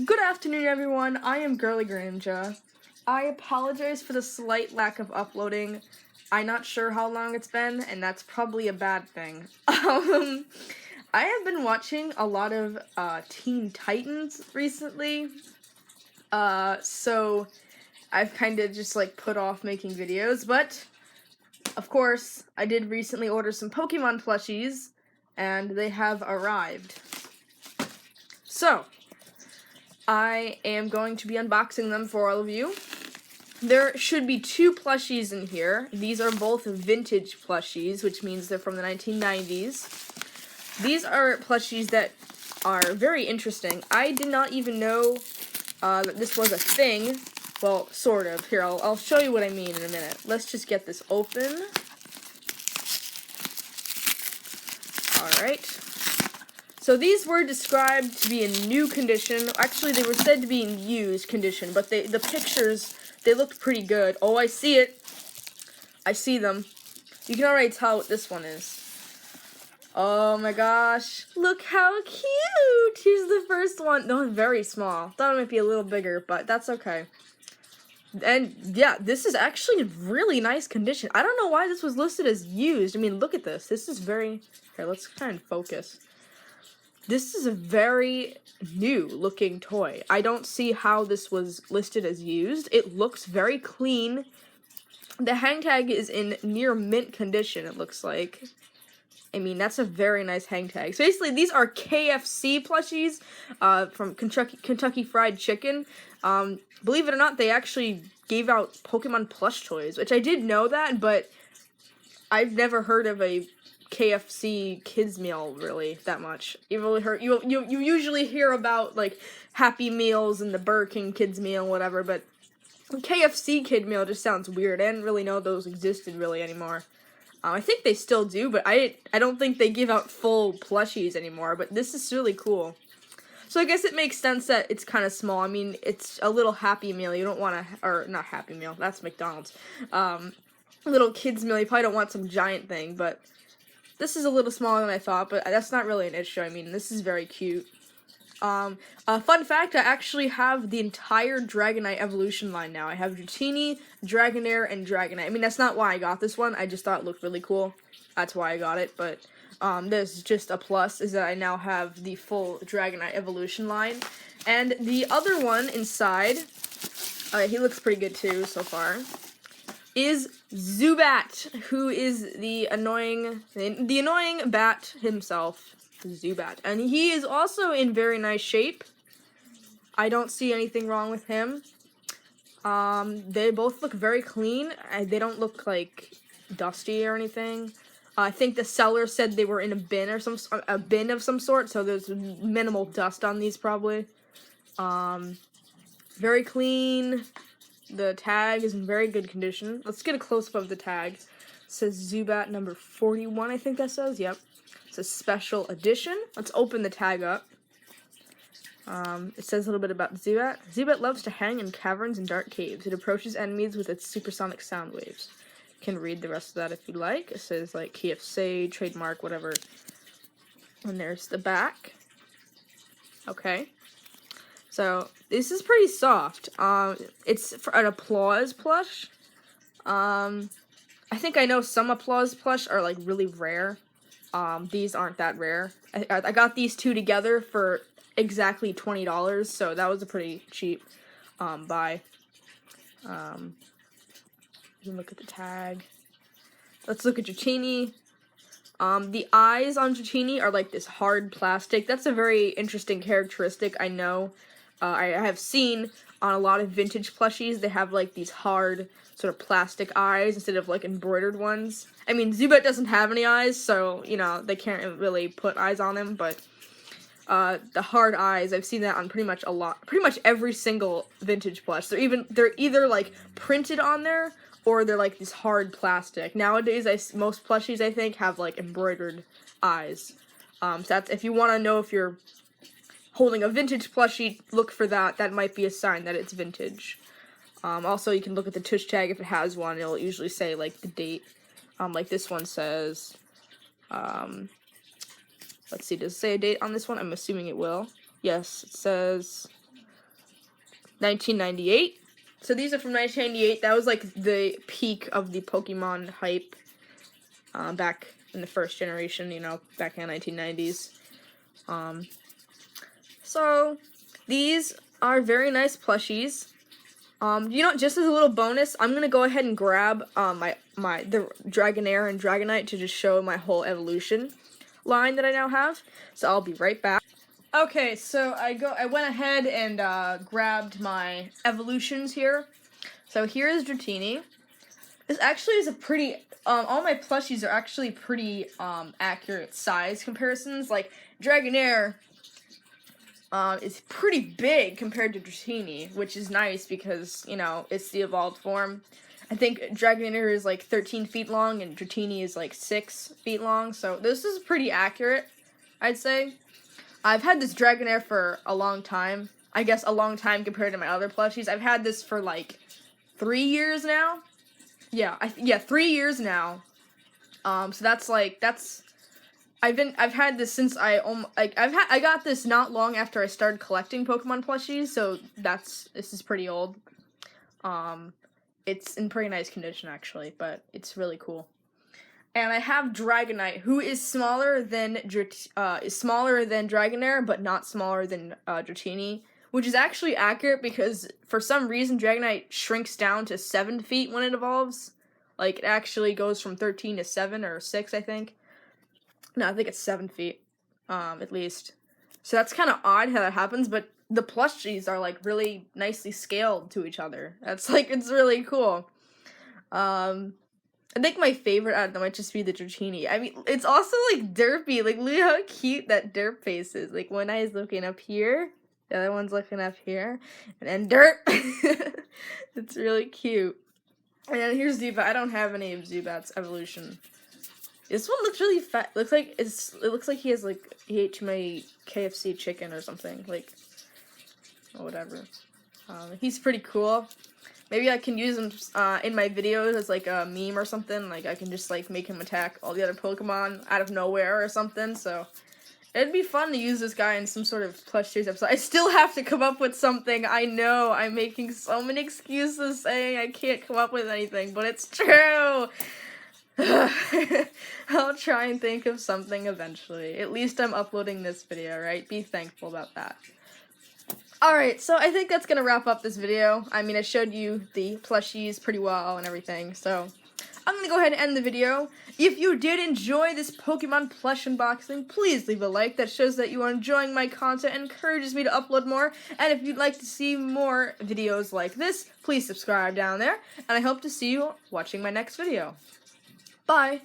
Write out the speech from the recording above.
Good afternoon, everyone. I am Girly Greninja. I apologize for the slight lack of uploading. I'm not sure how long it's been, and that's probably a bad thing. I have been watching a lot of Teen Titans recently, so I've kind of just put off making videos, but of course, I did recently order some Pokemon plushies, and they have arrived. So, I am going to be unboxing them for all of you. There should be 2 plushies in here. These are both vintage plushies, which means they're from the 1990s. These are plushies that are very interesting. I did not even know that this was a thing. Well, sort of. Here, I'll show you what I mean in a minute. Let's just get this open. Alright. So these were described to be in new condition. Actually, they were said to be in used condition, but the pictures, they looked pretty good. Oh, I see it. I see them. You can already tell what this one is. Oh my gosh. Look how cute. Here's the first one. No, very small. Thought it might be a little bigger, but that's okay. And yeah, this is actually in really nice condition. I don't know why this was listed as used. I mean, look at this. This is very... Here, let's try and focus. This is a very new looking toy. I don't see how this was listed as used. It looks very clean. The hang tag is in near mint condition, it looks like. I mean, that's a very nice hang tag. So basically, these are KFC plushies from Kentucky Fried Chicken. Believe it or not, they actually gave out Pokemon plush toys, which I did know that, but I've never heard of a KFC kids meal really that much. You usually hear about like Happy Meals and the Burger King kids meal, whatever, but KFC kid meal just sounds weird. I didn't really know those existed really anymore. I think they still do, but I don't think they give out full plushies anymore. But this is really cool. So I guess it makes sense that it's kind of small. I mean, it's a little Happy Meal. You don't want to, or not Happy Meal. That's McDonald's. Little kids meal. You probably don't want some giant thing, but. This is a little smaller than I thought, but that's not really an issue. I mean, this is very cute. Fun fact, I actually have the entire Dragonite evolution line now. I have Dratini, Dragonair, and Dragonite. I mean, that's not why I got this one. I just thought it looked really cool. That's why I got it, but there's just a plus, is that I now have the full Dragonite evolution line. And the other one inside, he looks pretty good too so far, is ZUBAT, who is the annoying bat himself, ZUBAT. And he is also in very nice shape. I don't see anything wrong with him. They both look very clean. They don't look like dusty or anything. I think the seller said they were in a bin or a bin of some sort, so there's minimal dust on these probably. Very clean. The tag is in very good condition. Let's get a close-up of the tag. It says ZUBAT number 41, I think that says. Yep. It's a special edition. Let's open the tag up. It says a little bit about ZUBAT. ZUBAT loves to hang in caverns and dark caves. It approaches enemies with its supersonic sound waves. You can read the rest of that if you like. It says, like, KFC, trademark, whatever. And there's the back. Okay. So, this is pretty soft. It's for an Applause plush. I think I know some Applause plush are, like, really rare. These aren't that rare. I got these two together for exactly $20, so that was a pretty cheap, buy. You can look at the tag. Let's look at Dratini. The eyes on Dratini are, like, this hard plastic. That's a very interesting characteristic, I know. I have seen on a lot of vintage plushies, they have, like, these hard sort of plastic eyes instead of, like, embroidered ones. I mean, ZUBAT doesn't have any eyes, so, you know, they can't really put eyes on him, but the hard eyes, I've seen that on pretty much every single vintage plush. They're either, like, printed on there, or they're, like, this hard plastic. Nowadays, most plushies, I think, have, like, embroidered eyes. So that's, if you want to know if you're holding a vintage plushie, look for that. That might be a sign that it's vintage. Also, you can look at the tush tag if it has one. It'll usually say, like, the date. Like this one says, let's see, does it say a date on this one? I'm assuming it will. Yes, it says 1998. So these are from 1998. That was like the peak of the Pokemon hype back in the first generation, you know, back in the 1990s. So these are very nice plushies. You know, just as a little bonus, I'm gonna go ahead and grab the Dragonair and Dragonite to just show my whole evolution line that I now have. So I'll be right back. Okay, so I went ahead and grabbed my evolutions here. So here is Dratini. This actually is a pretty all my plushies are actually pretty accurate size comparisons. Like Dragonair is pretty big compared to Dratini, which is nice because, you know, it's the evolved form. I think Dragonair is like 13 feet long and Dratini is like 6 feet long, so this is pretty accurate, I'd say. I've had this Dragonair for a long time. I guess a long time compared to my other plushies. I've had this for like 3 years now. Yeah, 3 years now. So I've had this since I got this not long after I started collecting Pokemon plushies, so this is pretty old. It's in pretty nice condition actually, but it's really cool. And I have Dragonite, who is smaller than Dragonair, but not smaller than Dratini, which is actually accurate because for some reason Dragonite shrinks down to 7 feet when it evolves. Like, it actually goes from 13 to 7 or 6, I think. No, I think it's 7 feet, at least. So that's kind of odd how that happens, but the plushies are, like, really nicely scaled to each other. That's, like, it's really cool. I think my favorite out of them might just be the Dratini. I mean, it's also, like, derpy. Like, look how cute that derp face is. Like, one eye's looking up here, the other one's looking up here, and then derp! It's really cute. And then here's Zubat. I don't have any of Zubat's evolution. This one looks really fat. It looks like he has, like, he ate too many KFC chicken or something, like, or whatever. He's pretty cool. Maybe I can use him in my videos as, like, a meme or something. Like, I can just, like, make him attack all the other Pokemon out of nowhere or something, so it'd be fun to use this guy in some sort of Plush series episode. I still have to come up with something. I know I'm making so many excuses saying I can't come up with anything, but it's true. I'll try and think of something eventually. At least I'm uploading this video, right? Be thankful about that. Alright, so I think that's gonna wrap up this video. I mean, I showed you the plushies pretty well and everything, so I'm gonna go ahead and end the video. If you did enjoy this Pokemon plush unboxing, please leave a like. That shows that you are enjoying my content and encourages me to upload more. And if you'd like to see more videos like this, please subscribe down there. And I hope to see you watching my next video. Bye!